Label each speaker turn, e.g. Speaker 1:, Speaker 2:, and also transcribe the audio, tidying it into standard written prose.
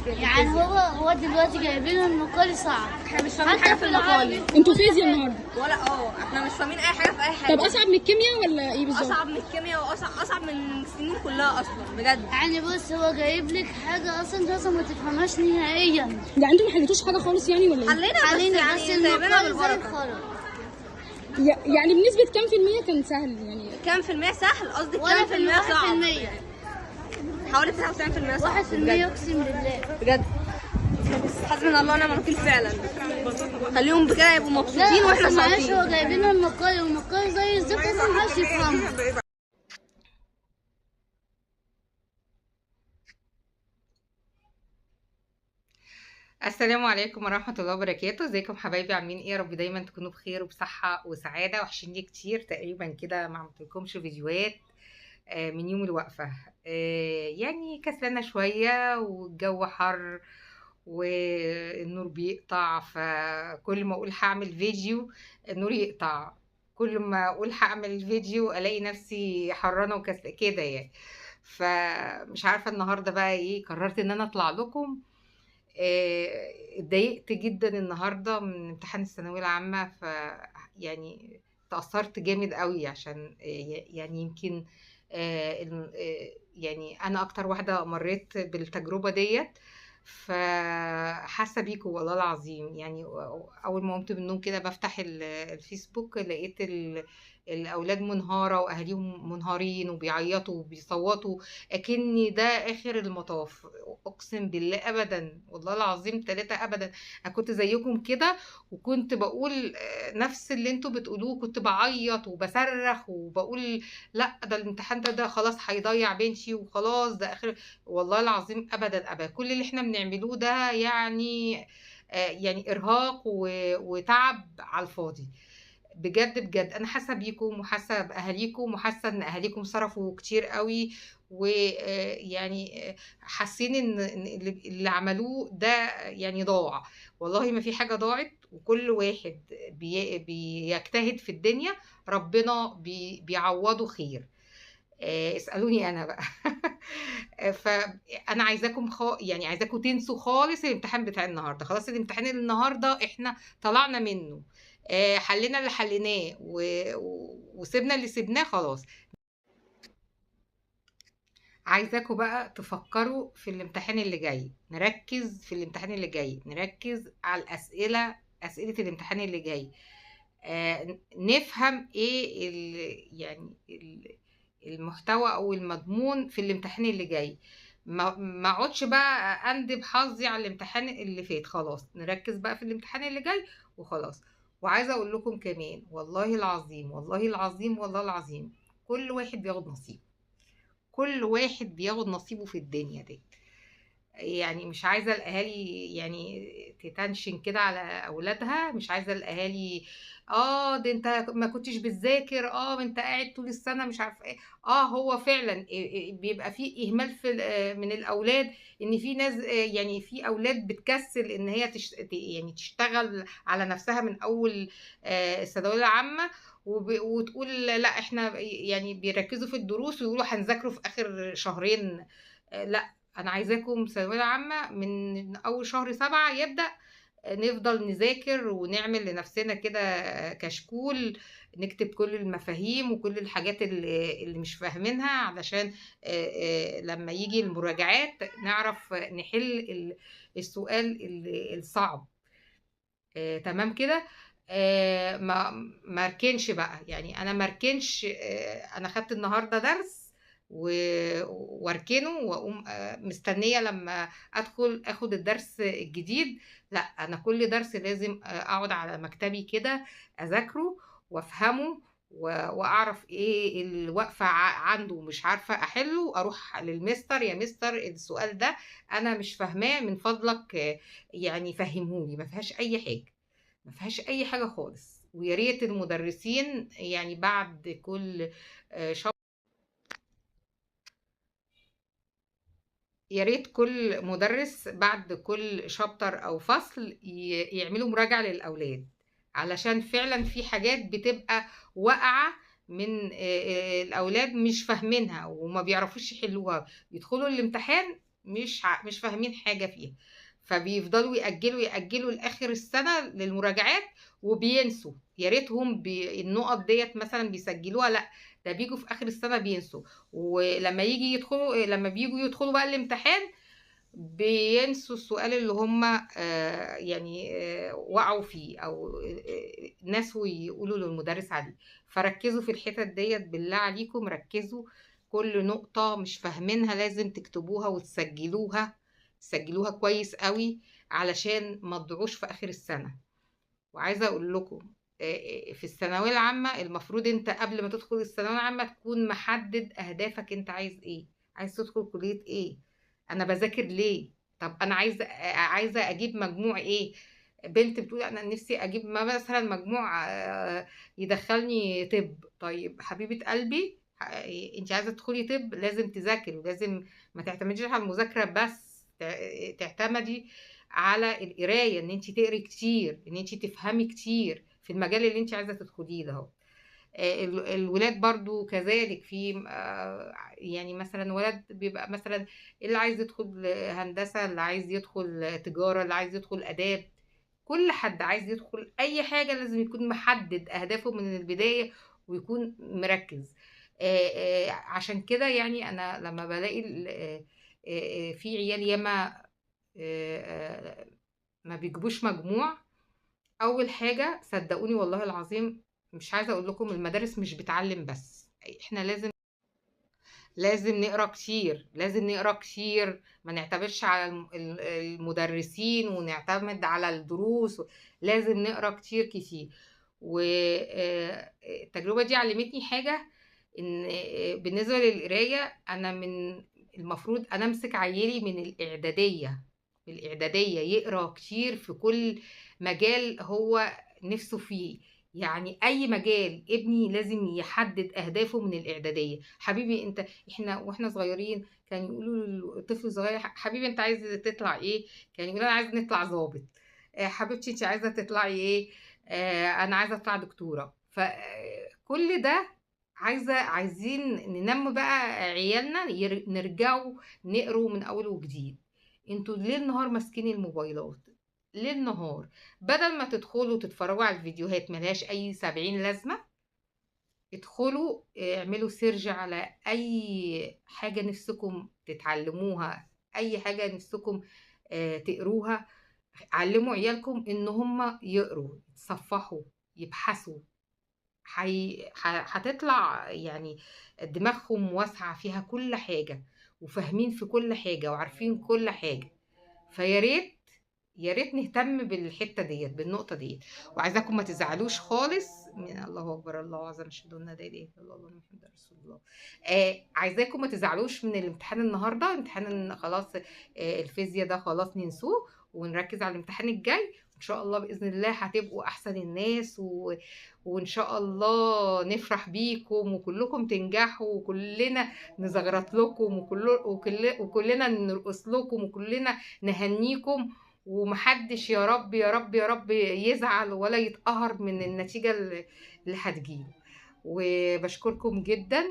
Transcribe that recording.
Speaker 1: يعني هو دلوقتي جايبين المقال صعب.
Speaker 2: احنا مش فاهمين حاجه في المقال.
Speaker 3: انتوا فيزياء النهارده
Speaker 2: ولا احنا مش فاهمين اي حاجه في اي حاجه.
Speaker 3: طب اصعب من الكيمياء ولا ايه بالظبط؟
Speaker 2: اصعب من الكيمياء واصعب من السنين كلها اصلا بجد.
Speaker 1: يعني بص، هو جايب لك حاجه اصلا ما تفهمهاش نهائيا.
Speaker 3: يعني انتوا ما حليتوش حاجه خالص يعني ولا ايه؟
Speaker 2: حلينا بس يعني سايبينها بالبركه.
Speaker 3: يعني بنسبه كام في المية كان سهل يعني؟
Speaker 2: كام في المية سهل؟ قصدي
Speaker 1: ولا
Speaker 2: كام في المية صعب؟
Speaker 1: 1%.
Speaker 2: حوالي 99% صعب
Speaker 1: 1% اقسم بالله.
Speaker 2: بجد. حسبنا الله ونعم الوكيل فعلا. خليهم بكده يبقوا مبسوطين
Speaker 1: لا
Speaker 2: واحنا
Speaker 1: اصل معلش،
Speaker 2: صابرين.
Speaker 1: هو جايبين المقال والمقال زي الزفت اصلا محدش يفهمه.
Speaker 4: السلام عليكم ورحمة الله وبركاته. ازيكم حبايبي؟ عاملين ايه؟ يا رب دايما تكونوا بخير وبصحة وسعادة. وحشيني كتير، تقريبا كده ما عملتلكمش فيديوهات من يوم الوقفة. يعني كسلانة شوية والجو حر والنور بيقطع، فكل ما اقول هعمل فيديو النور يقطع، كل ما اقول هعمل الفيديو الاقي نفسي حرانة وكسلة كده يعني. فمش عارفة النهاردة بقى ايه، قررت ان انا اطلع لكم. اتضايقت جدا النهارده من امتحان الثانويه العامه، يعني تأثرت جامد قوي عشان يعني يمكن يعني انا اكتر واحده مريت بالتجربه ديت. فحاسه بيكم والله العظيم. يعني اول ما قمت من النوم كده بفتح الفيسبوك، لقيت الاولاد منهاره واهاليهم منهارين وبيعيطوا وبيصوتوا اكني ده اخر المطاف. اقسم بالله ابدا، والله العظيم ثلاثة ابدا. انا كنت زيكم كده، وكنت بقول نفس اللي انتوا بتقولوه، كنت بعيط وبصرخ وبقول لا ده الامتحان ده خلاص هيضيع بنتي وخلاص ده اخر. والله العظيم ابدا ابدا، كل اللي احنا بنعملوه ده يعني يعني ارهاق وتعب على الفاضي. بجد بجد انا حاسه بيكم وحاسه باهاليكم وحاسه ان اهاليكم صرفوا كتير قوي، ويعني حاسين ان اللي عملوه ده يعني ضاع. والله ما في حاجه ضاعت، وكل واحد بيجتهد في الدنيا ربنا بيعوضه خير. اسالوني انا بقى. فانا عايزاكم يعني عايزاكم تنسوا خالص الامتحان بتاع النهارده. خلاص الامتحان النهارده احنا طلعنا منه، حلينا اللي حليناه وسيبنا اللي سيبناه خلاص. عايزاكم بقى تفكروا في الامتحان اللي جاي، نركز في الامتحان اللي جاي، نركز على أسئلة الامتحان اللي جاي. نفهم ايه المحتوى او المضمون في الامتحان اللي جاي. ما اقعدش بقى اندب حظي على الامتحان اللي فات. خلاص نركز بقى في الامتحان اللي جاي وخلاص. وعايزه اقول لكم كمان، والله العظيم والله العظيم والله العظيم، كل واحد بياخد نصيبه، كل واحد بياخد نصيبه في الدنيا دي. يعني مش عايزه الاهالي يعني تتنشن كده على اولادها، مش عايزه الاهالي ده انت ما كنتش بتذاكر، انت قاعد طول السنه مش عارف ايه. هو فعلا بيبقى فيه اهمال في من الاولاد، ان في ناس يعني في اولاد بتكسل ان هي يعني تشتغل على نفسها من اول الثانويه العامه، وتقول لا احنا يعني بيركزوا في الدروس ويقولوا هنذاكروا في اخر شهرين. لا، انا عايزاكم ثانويه عامه من اول شهر 7 يبدا نفضل نذاكر ونعمل لنفسنا كده كشكول، نكتب كل المفاهيم وكل الحاجات اللي مش فاهمينها، علشان لما يجي المراجعات نعرف نحل السؤال الصعب. تمام كده. ما اركنش بقى، يعني انا ما اركنش. انا خدت النهارده درس واركنه واقوم مستنيه لما ادخل اخد الدرس الجديد. لا، انا كل درس لازم اقعد على مكتبي كده اذاكره وافهمه واعرف ايه اللي واقفه عنده مش عارفه احله، اروح للمستر، يا مستر السؤال ده انا مش فاهماه من فضلك يعني فهمهولي. ما فيهاش اي حاجه، ما فيهاش اي حاجه خالص. ويا ريت المدرسين يعني بعد كل يا ريت كل مدرس بعد كل شابتر او فصل يعملوا مراجعه للاولاد، علشان فعلا في حاجات بتبقى واقعه من الاولاد مش فاهمينها وما بيعرفوش يحلوها، يدخلوا الامتحان مش فاهمين حاجة فيها، فبيفضلوا يأجلوا لآخر السنة للمراجعات وبينسوا. يا ريتهم النقط ديت مثلا بيسجلوها، لا ده بيجوا في آخر السنة بينسوا، ولما لما بيجوا يدخلوا بقى الامتحان بينسوا السؤال اللي هم وقعوا فيه او نسوا يقولوا للمدرس عليه. فركزوا في الحتت ديت بالله عليكم، ركزوا. كل نقطة مش فاهمينها لازم تكتبوها وتسجلوها كويس قوي علشان ما تضيعوش في آخر السنة. وعايزة اقول لكم في الثانوية العامة المفروض انت قبل ما تدخل الثانوية العامة تكون محدد اهدافك. انت عايز ايه؟ عايز تدخل كلية ايه؟ انا بذاكر ليه؟ طب انا عايزة اجيب مجموع ايه؟ بنت بتقول انا نفسي اجيب مثلا مجموع يدخلني طب. طيب حبيبة قلبي، انت عايزة تدخلي طب لازم تذاكري، ولازم ما تعتمديش على المذاكرة بس، تعتمدي على القرايه، ان انت تقري كتير، ان انت تفهمي كتير في المجال اللي انت عايزه تدخليه ده. الولاد برضو كذلك، في مثلا ولد بيبقى مثلا اللي عايز يدخل هندسه، اللي عايز يدخل تجاره، اللي عايز يدخل اداب. كل حد عايز يدخل اي حاجه لازم يكون محدد اهدافه من البدايه ويكون مركز. عشان كده انا لما بلاقي في عيال ياما ما بيجيبوش مجموع، اول حاجه صدقوني والله العظيم مش عايزه اقول لكم المدارس مش بتعلم بس، احنا لازم نقرا كتير، لازم نقرا كتير، ما نعتمدش على المدرسين ونعتمد على الدروس. لازم نقرا كتير كتير. والتجربه دي علمتني حاجه، ان بالنسبه للقرايه انا المفروض انا امسك عيلي من الاعداديه يقرا كتير في كل مجال هو نفسه فيه. يعني اي مجال ابني لازم يحدد اهدافه من الاعداديه. حبيبي انت، احنا واحنا صغيرين كان يقولوا للطفل الصغير حبيبي انت عايز تطلع ايه؟ كان يقول انا عايز نطلع ضابط. حبيبتي انت عايزه تطلعي ايه؟ انا عايزه اطلع دكتوره. فكل ده عايزين ننمي بقى عيالنا نرجعوا نقروا من اول وجديد. انتوا ليل نهار ماسكين الموبايلات، ليل نهار، بدل ما تدخلوا تتفرجوا على الفيديوهات ملهاش اي 70 لازمة. ادخلوا اعملوا سيرج على اي حاجة نفسكم تتعلموها، اي حاجة نفسكم تقروها. علموا عيالكم ان هم يقروا، يتصفحوا، يبحثوا. هتطلع دماغهم واسعة فيها كل حاجة، وفاهمين في كل حاجة، وعارفين كل حاجة. فيا ريت يا ريت نهتم بالحته ديت، بالنقطه ديت. وعايزاكم ما تزعلوش خالص من الله اكبر الله اعظم اشهد ان لا اله الا الله محمد رسول الله. عايزاكم ما تزعلوش من الامتحان النهارده. امتحان خلاص الفيزياء ده خلاص ننسوه، ونركز على الامتحان الجاي. ان شاء الله باذن الله هتبقوا احسن الناس، وان شاء الله نفرح بيكم وكلكم تنجحوا، وكلنا نزغرط لكم، وكلنا نرقص لكم، وكلنا نهنيكم. ومحدش يا رب يا رب يا رب يزعل ولا يتقهر من النتيجة اللي هتجيله. وبشكركم جدا.